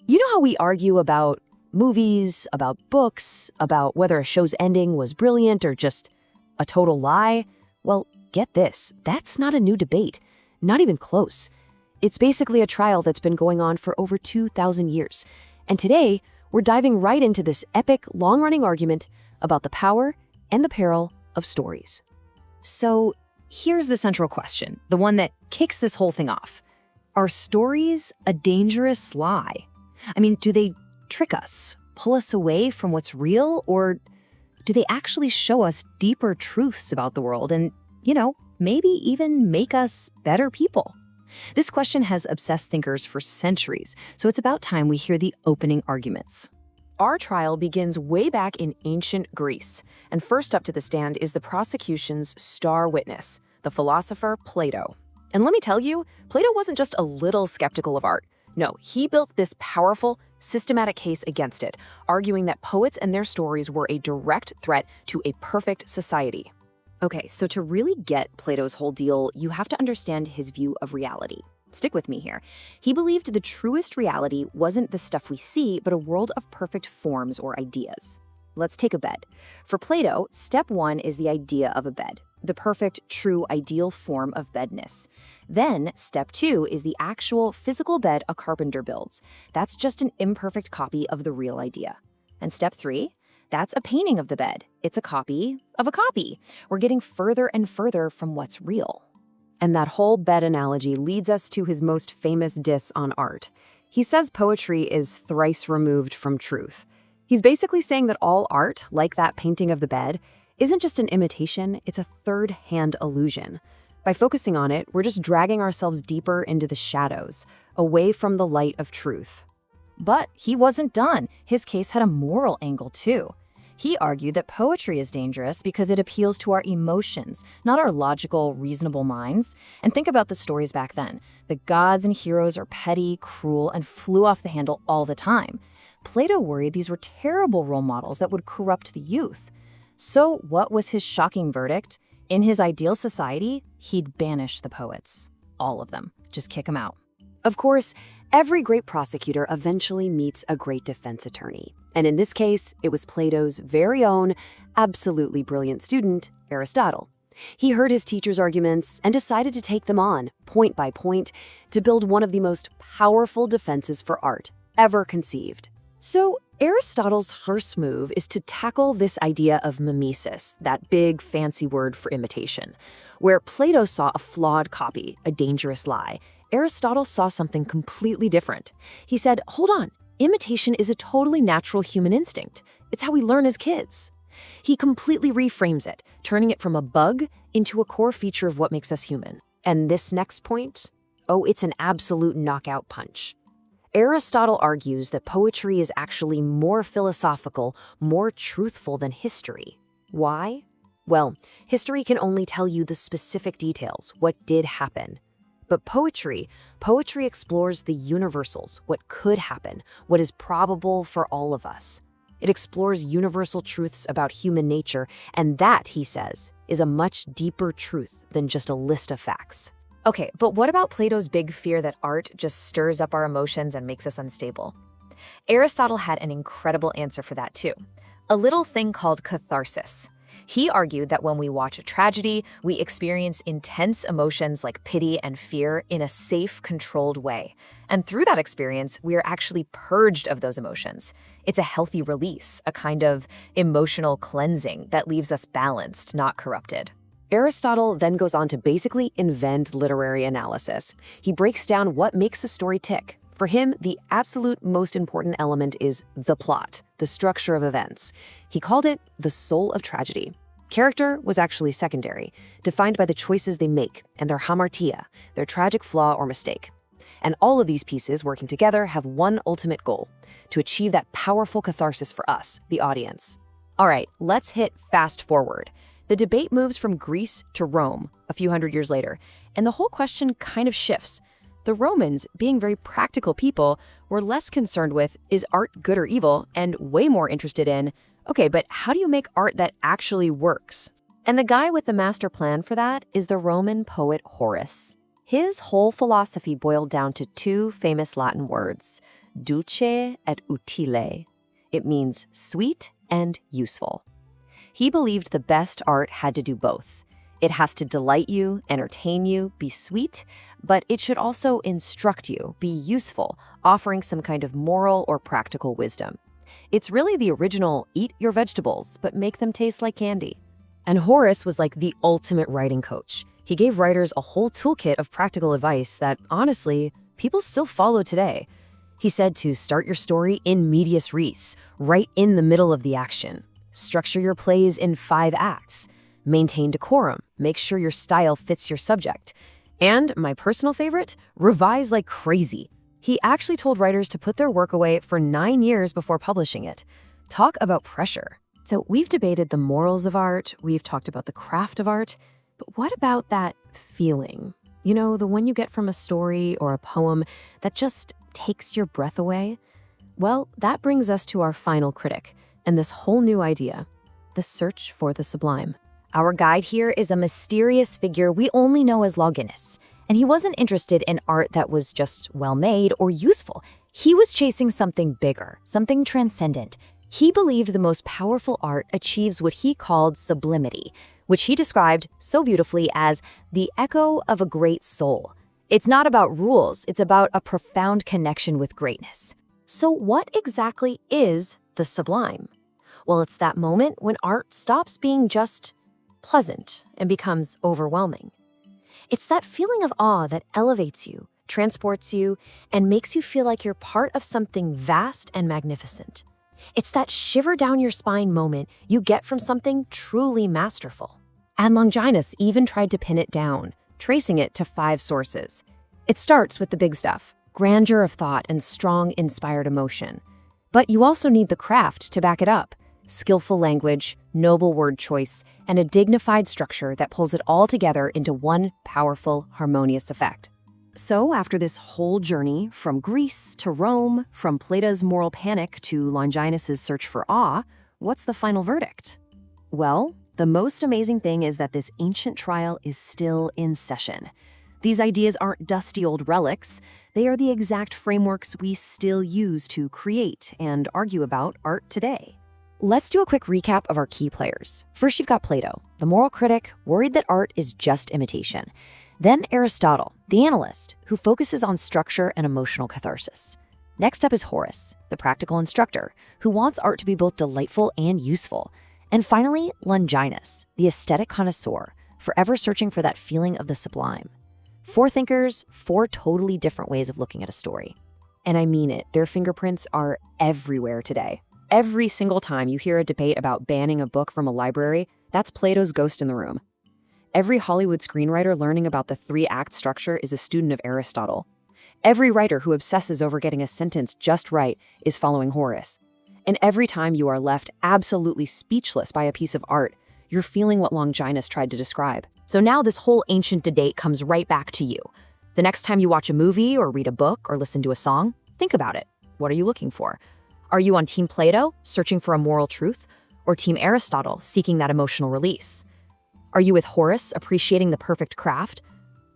You know how we argue about movies, about books, about whether a show's ending was brilliant or just a total lie? Well, get this, that's not a new debate, not even close. It's basically a trial that's been going on for over 2,000 years. And today, we're diving right into this epic, long-running argument about the power and the peril of stories. So here's the central question, the one that kicks this whole thing off. Are stories a dangerous lie? I mean, do they trick us, pull us away from what's real, or do they actually show us deeper truths about the world and, maybe even make us better people? This question has obsessed thinkers for centuries, so it's about time we hear the opening arguments. Our trial begins way back in ancient Greece, and first up to the stand is the prosecution's star witness, the philosopher Plato. And let me tell you, Plato wasn't just a little skeptical of art. No, he built this powerful, systematic case against it, arguing that poets and their stories were a direct threat to a perfect society. Okay, so to really get Plato's whole deal, you have to understand his view of reality. Stick with me here. He believed the truest reality wasn't the stuff we see, but a world of perfect forms or ideas. Let's take a bed. For Plato, step one is the idea of a bed, the perfect, true, ideal form of bedness. Then, step two is the actual physical bed a carpenter builds. That's just an imperfect copy of the real idea. And step three? That's a painting of the bed. It's a copy of a copy. We're getting further and further from what's real. And that whole bed analogy leads us to his most famous diss on art. He says poetry is thrice removed from truth. He's basically saying that all art, like that painting of the bed, isn't just an imitation, it's a third-hand illusion. By focusing on it, we're just dragging ourselves deeper into the shadows, away from the light of truth. But he wasn't done. His case had a moral angle, too. He argued that poetry is dangerous because it appeals to our emotions, not our logical, reasonable minds. And think about the stories back then. The gods and heroes are petty, cruel, and flew off the handle all the time. Plato worried these were terrible role models that would corrupt the youth. So what was his shocking verdict? In his ideal society, he'd banish the poets. All of them. Just kick them out. Of course, every great prosecutor eventually meets a great defense attorney. And in this case, it was Plato's very own, absolutely brilliant student, Aristotle. He heard his teacher's arguments and decided to take them on, point by point, to build one of the most powerful defenses for art ever conceived. So, Aristotle's first move is to tackle this idea of mimesis, that big fancy word for imitation. Where Plato saw a flawed copy, a dangerous lie, Aristotle saw something completely different. He said, hold on, imitation is a totally natural human instinct. It's how we learn as kids. He completely reframes it, turning it from a bug into a core feature of what makes us human. And this next point, it's an absolute knockout punch. Aristotle argues that poetry is actually more philosophical, more truthful than history. Why? Well, history can only tell you the specific details, what did happen. But poetry explores the universals, what could happen, what is probable for all of us. It explores universal truths about human nature, and that, he says, is a much deeper truth than just a list of facts. Okay, but what about Plato's big fear that art just stirs up our emotions and makes us unstable? Aristotle had an incredible answer for that too. A little thing called catharsis. He argued that when we watch a tragedy, we experience intense emotions like pity and fear in a safe, controlled way. And through that experience, we are actually purged of those emotions. It's a healthy release, a kind of emotional cleansing that leaves us balanced, not corrupted. Aristotle then goes on to basically invent literary analysis. He breaks down what makes a story tick. For him, the absolute most important element is the plot, the structure of events. He called it the soul of tragedy. Character was actually secondary, defined by the choices they make and their hamartia, their tragic flaw or mistake. And all of these pieces working together have one ultimate goal, to achieve that powerful catharsis for us, the audience. All right, let's hit fast forward. The debate moves from Greece to Rome a few hundred years later, and the whole question kind of shifts. The Romans, being very practical people, were less concerned with, is art good or evil, and way more interested in, okay, but how do you make art that actually works? And the guy with the master plan for that is the Roman poet Horace. His whole philosophy boiled down to two famous Latin words, dulce et utile. It means sweet and useful. He believed the best art had to do both. It has to delight you, entertain you, be sweet, but it should also instruct you, be useful, offering some kind of moral or practical wisdom. It's really the original eat your vegetables, but make them taste like candy. And Horace was like the ultimate writing coach. He gave writers a whole toolkit of practical advice that, honestly, people still follow today. He said to start your story in medias res, right in the middle of the action. Structure your plays in 5 acts. Maintain decorum. Make sure your style fits your subject. And, my personal favorite, revise like crazy. He actually told writers to put their work away for 9 years before publishing it. Talk about pressure. So we've debated the morals of art, we've talked about the craft of art, but what about that feeling? You know, the one you get from a story or a poem that just takes your breath away? Well, that brings us to our final critic, and this whole new idea, the search for the sublime. Our guide here is a mysterious figure we only know as Longinus, and he wasn't interested in art that was just well-made or useful. He was chasing something bigger, something transcendent. He believed the most powerful art achieves what he called sublimity, which he described so beautifully as the echo of a great soul. It's not about rules, it's about a profound connection with greatness. So what exactly is the sublime? Well, it's that moment when art stops being just pleasant and becomes overwhelming. It's that feeling of awe that elevates you, transports you, and makes you feel like you're part of something vast and magnificent. It's that shiver down your spine moment you get from something truly masterful. And Longinus even tried to pin it down, tracing it to 5 sources. It starts with the big stuff, grandeur of thought and strong, inspired emotion. But you also need the craft to back it up, skillful language, noble word choice, and a dignified structure that pulls it all together into one powerful, harmonious effect. So after this whole journey, from Greece to Rome, from Plato's moral panic to Longinus's search for awe, what's the final verdict? Well, the most amazing thing is that this ancient trial is still in session. These ideas aren't dusty old relics. They are the exact frameworks we still use to create and argue about art today. Let's do a quick recap of our key players. First, you've got Plato, the moral critic, worried that art is just imitation. Then Aristotle, the analyst, who focuses on structure and emotional catharsis. Next up is Horace, the practical instructor, who wants art to be both delightful and useful. And finally, Longinus, the aesthetic connoisseur, forever searching for that feeling of the sublime. 4 thinkers, 4 totally different ways of looking at a story. And I mean it, their fingerprints are everywhere today. Every single time you hear a debate about banning a book from a library, that's Plato's ghost in the room. Every Hollywood screenwriter learning about the 3-act structure is a student of Aristotle. Every writer who obsesses over getting a sentence just right is following Horace. And every time you are left absolutely speechless by a piece of art, you're feeling what Longinus tried to describe. So now this whole ancient debate comes right back to you. The next time you watch a movie or read a book or listen to a song, think about it. What are you looking for? Are you on Team Plato, searching for a moral truth, or Team Aristotle, seeking that emotional release? Are you with Horace, appreciating the perfect craft,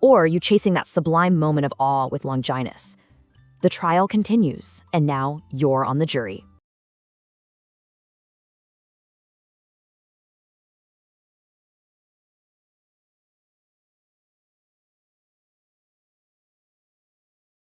or are you chasing that sublime moment of awe with Longinus? The trial continues, and now you're on the jury.